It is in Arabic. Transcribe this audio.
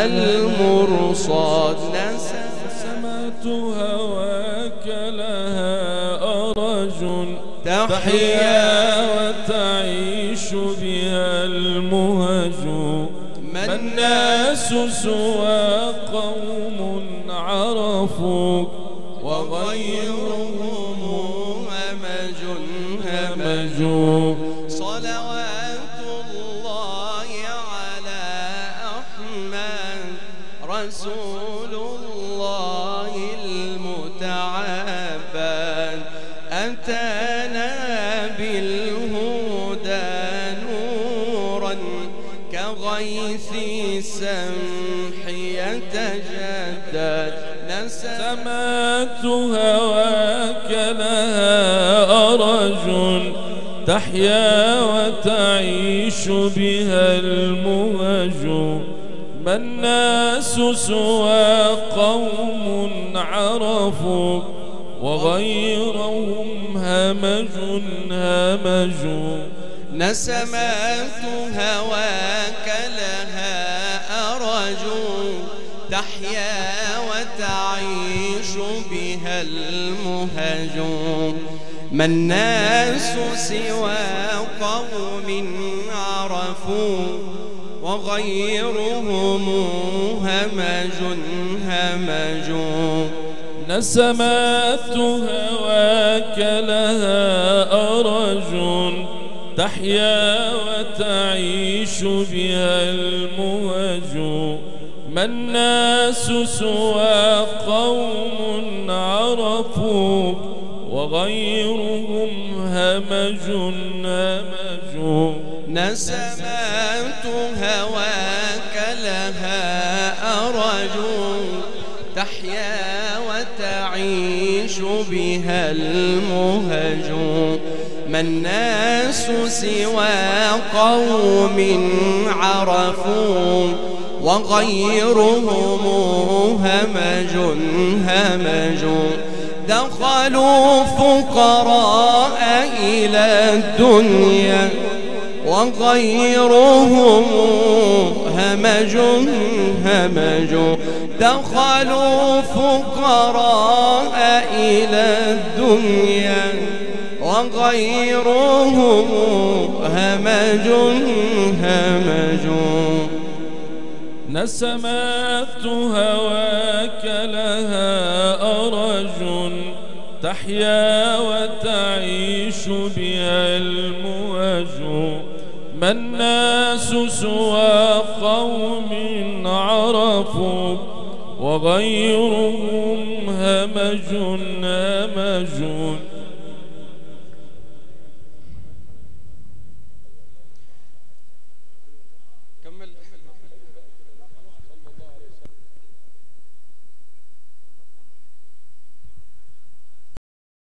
المرصاد نسمت هواك لها أرج تحيا وتعيش بها المهج ما الناس سوى قوم عرفوك وغيرهم همج صلوات الله على أحمد رسول الله المتعبد أتانا بالهدى نورا كغيث السمح يتجدد سمات هواك لها أرج تحيا وتعيش بها المهج ما الناس سوى قوم عرفوك وغيرهم همج نسمات هواك لها أرج تحيا وتعيش بها المهج ما الناس سوى قوم عرفوا وغيرهم همج نسمات هواك لها أرج تحيا وتعيش بها المهج ما الناس سوى قوم عرفوك وغيرهم همج نسمات هواك لها أرج تحيا وتعيش بها المهج ما الناس سوى قوم عرفوا وغيرهم همج دخلوا فقراء إلى الدنيا وغيرهم همج دخلوا فقراء إلى الدنيا وغيرهم همج نسمات هواك لها أرج تحيا وتعيش بها المهج ما الناس سوى قوم عرفوك وغيرهم همج